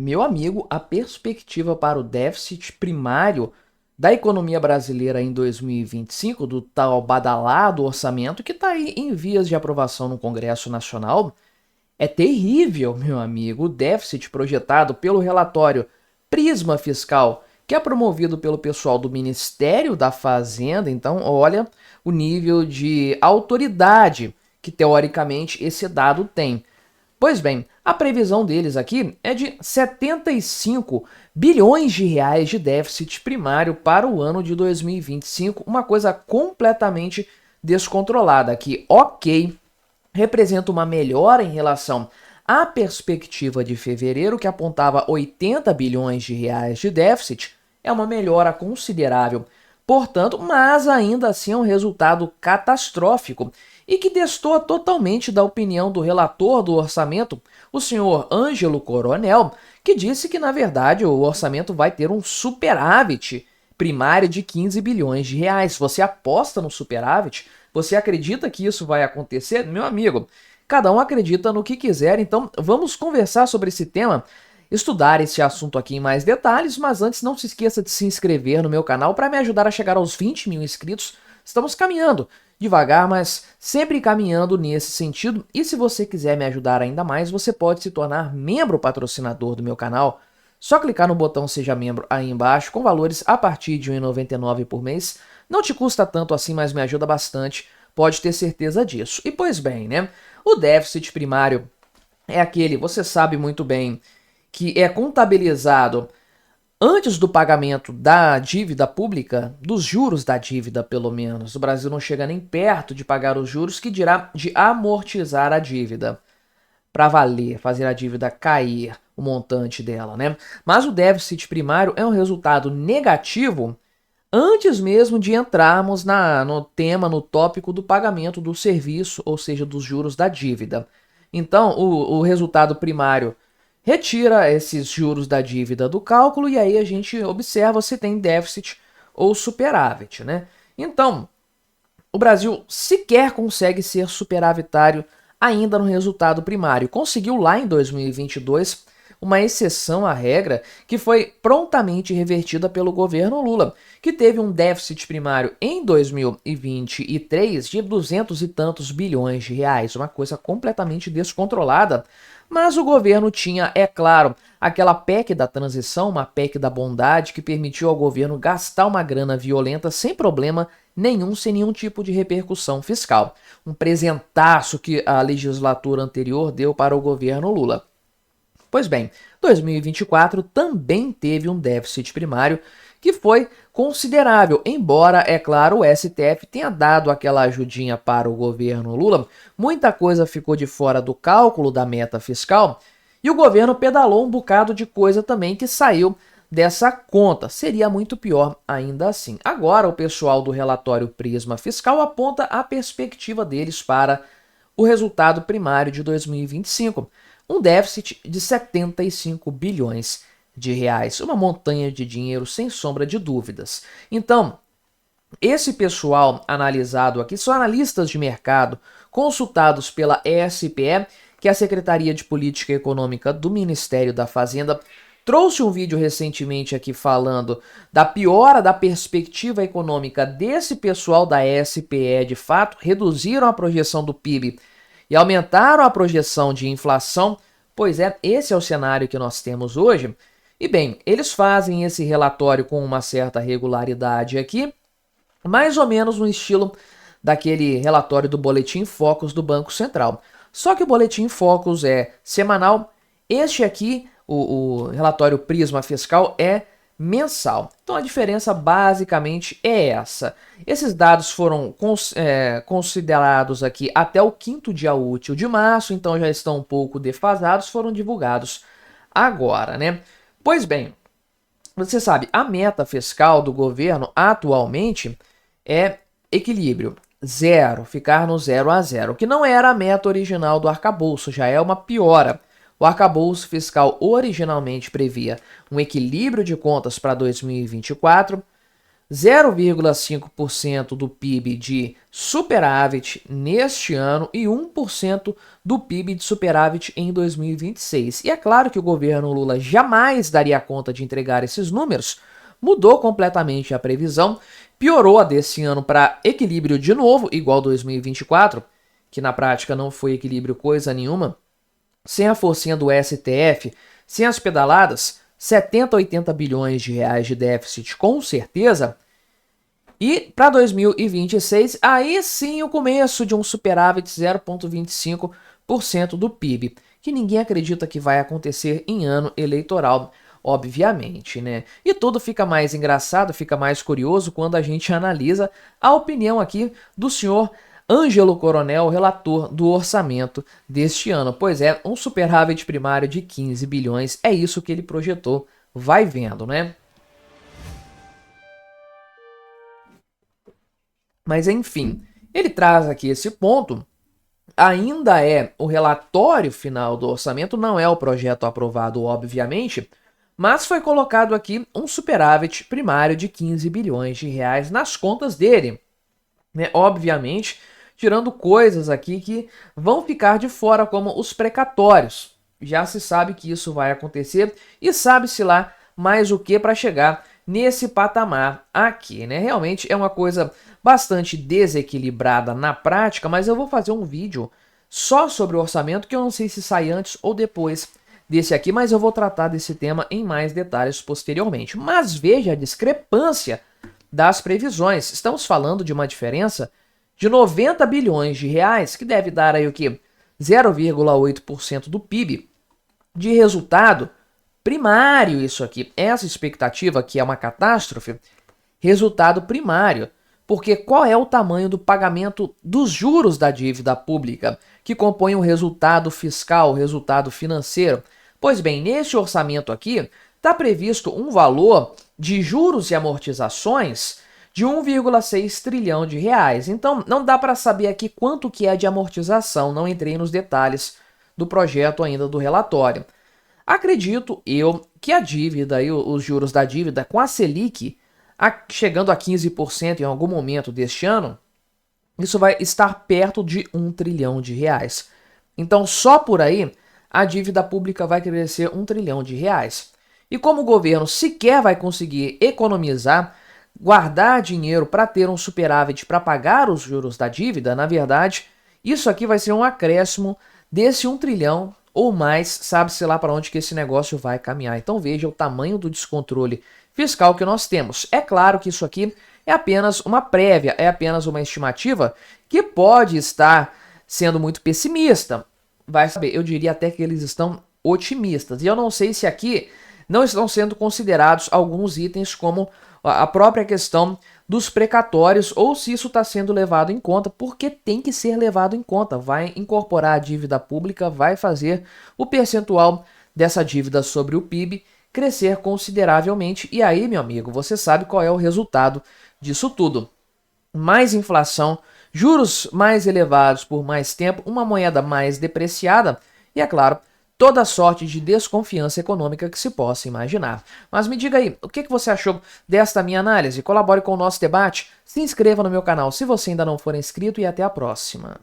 Meu amigo, a perspectiva para o déficit primário da economia brasileira em 2025, do tal badalado orçamento que está aí em vias de aprovação no Congresso Nacional, é terrível, meu amigo. O déficit projetado pelo relatório Prisma Fiscal, que é promovido pelo pessoal do Ministério da Fazenda, então olha o nível de autoridade que teoricamente esse dado tem. Pois bem, a previsão deles aqui é de 75 bilhões de reais de déficit primário para o ano de 2025, uma coisa completamente descontrolada, que, ok, representa uma melhora em relação à perspectiva de fevereiro, que apontava 80 bilhões de reais de déficit, é uma melhora considerável. Portanto, mas ainda assim é um resultado catastrófico e que destoa totalmente da opinião do relator do orçamento, o senhor Ângelo Coronel, que disse que, na verdade, o orçamento vai ter um superávit primário de 15 bilhões de reais. Você aposta no superávit? Você acredita que isso vai acontecer? Meu amigo, cada um acredita no que quiser, então vamos conversar sobre esse tema, estudar esse assunto aqui em mais detalhes, mas antes não se esqueça de se inscrever no meu canal para me ajudar a chegar aos 20 mil inscritos. Estamos caminhando devagar, mas sempre caminhando nesse sentido. E se você quiser me ajudar ainda mais, você pode se tornar membro patrocinador do meu canal. Só clicar no botão Seja Membro aí embaixo, com valores a partir de R$ 1,99 por mês. Não te custa tanto assim, mas me ajuda bastante, pode ter certeza disso. E pois bem, né? O déficit primário é aquele, você sabe muito bem, que é contabilizado antes do pagamento da dívida pública, dos juros da dívida, pelo menos. O Brasil não chega nem perto de pagar os juros, que dirá de amortizar a dívida. Para valer, fazer a dívida cair, o montante dela, né? Mas o déficit primário é um resultado negativo antes mesmo de entrarmos no tema, no tópico do pagamento do serviço, ou seja, dos juros da dívida. Então, o resultado primário retira esses juros da dívida do cálculo e aí a gente observa se tem déficit ou superávit, né? Então, o Brasil sequer consegue ser superavitário ainda no resultado primário. Conseguiu lá em 2022 uma exceção à regra que foi prontamente revertida pelo governo Lula, que teve um déficit primário em 2023 de 200 e tantos bilhões de reais, uma coisa completamente descontrolada. Mas o governo tinha, é claro, aquela PEC da transição, uma PEC da bondade que permitiu ao governo gastar uma grana violenta sem problema nenhum, sem nenhum tipo de repercussão fiscal. Um presentaço que a legislatura anterior deu para o governo Lula. Pois bem, 2024 também teve um déficit primário que foi considerável, embora, é claro, o STF tenha dado aquela ajudinha para o governo Lula, muita coisa ficou de fora do cálculo da meta fiscal e o governo pedalou um bocado de coisa também que saiu dessa conta. Seria muito pior ainda assim. Agora, o pessoal do relatório Prisma Fiscal aponta a perspectiva deles para o resultado primário de 2025. Um déficit de 75 bilhões de reais, uma montanha de dinheiro sem sombra de dúvidas. Então, esse pessoal analisado aqui são analistas de mercado consultados pela ESPE, que é a Secretaria de Política Econômica do Ministério da Fazenda. Trouxe um vídeo recentemente aqui falando da piora da perspectiva econômica desse pessoal da ESPE, de fato, reduziram a projeção do PIB e aumentaram a projeção de inflação. Pois é, esse é o cenário que nós temos hoje. E bem, eles fazem esse relatório com uma certa regularidade aqui, mais ou menos no estilo daquele relatório do Boletim Focus do Banco Central. Só que o Boletim Focus é semanal, este aqui, o relatório Prisma Fiscal, é mensal. Então a diferença basicamente é essa. Esses dados foram considerados aqui até o 5º dia útil de março, então já estão um pouco defasados, foram divulgados agora, né? Pois bem, você sabe, a meta fiscal do governo atualmente é equilíbrio, zero, ficar no 0 a 0, que não era a meta original do arcabouço, já é uma piora. O arcabouço fiscal originalmente previa um equilíbrio de contas para 2024, 0,5% do PIB de superávit neste ano e 1% do PIB de superávit em 2026. E é claro que o governo Lula jamais daria conta de entregar esses números, mudou completamente a previsão, piorou a desse ano para equilíbrio de novo, igual 2024, que na prática não foi equilíbrio coisa nenhuma, sem a forcinha do STF, sem as pedaladas, 70, 80 bilhões de reais de déficit com certeza. E para 2026, aí sim o começo de um superávit 0,25% do PIB, que ninguém acredita que vai acontecer em ano eleitoral, obviamente, né? E tudo fica mais engraçado, fica mais curioso quando a gente analisa a opinião aqui do senhor Ângelo Coronel, relator do orçamento deste ano. Pois é, um superávit primário de 15 bilhões, é isso que ele projetou. Vai vendo, né? Mas enfim, ele traz aqui esse ponto, ainda é o relatório final do orçamento, não é o projeto aprovado, obviamente, mas foi colocado aqui um superávit primário de 15 bilhões de reais nas contas dele, né? Obviamente, tirando coisas aqui que vão ficar de fora, como os precatórios. Já se sabe que isso vai acontecer e sabe-se lá mais o que para chegar nesse patamar aqui, né? Realmente é uma coisa bastante desequilibrada na prática, mas eu vou fazer um vídeo só sobre o orçamento, que eu não sei se sai antes ou depois desse aqui, mas eu vou tratar desse tema em mais detalhes posteriormente. Mas veja a discrepância das previsões. Estamos falando de uma diferença de 90 bilhões de reais, que deve dar aí o que? 0,8% do PIB de resultado primário, isso aqui. Essa expectativa, que é uma catástrofe, resultado primário. Porque qual é o tamanho do pagamento dos juros da dívida pública, que compõe o resultado fiscal, o resultado financeiro? Pois bem, neste orçamento aqui, está previsto um valor de juros e amortizações de 1,6 trilhão de reais. Então, não dá para saber aqui quanto que é de amortização, não entrei nos detalhes do projeto ainda do relatório. Acredito eu que a dívida e os juros da dívida com a Selic chegando a 15% em algum momento deste ano, isso vai estar perto de 1 trilhão de reais. Então, só por aí, a dívida pública vai crescer 1 trilhão de reais. E como o governo sequer vai conseguir economizar, guardar dinheiro para ter um superávit para pagar os juros da dívida, na verdade, isso aqui vai ser um acréscimo desse 1 trilhão ou mais, sabe-se lá para onde que esse negócio vai caminhar. Então veja o tamanho do descontrole fiscal que nós temos. É claro que isso aqui é apenas uma prévia, é apenas uma estimativa que pode estar sendo muito pessimista. Vai saber, eu diria até que eles estão otimistas. E eu não sei se aqui não estão sendo considerados alguns itens como a própria questão dos precatórios, ou se isso está sendo levado em conta, porque tem que ser levado em conta. Vai incorporar a dívida pública, vai fazer o percentual dessa dívida sobre o PIB crescer consideravelmente. E aí, meu amigo, você sabe qual é o resultado disso tudo. Mais inflação, juros mais elevados por mais tempo, uma moeda mais depreciada e, é claro, toda sorte de desconfiança econômica que se possa imaginar. Mas me diga aí, o que você achou desta minha análise? Colabore com o nosso debate, se inscreva no meu canal se você ainda não for inscrito e até a próxima.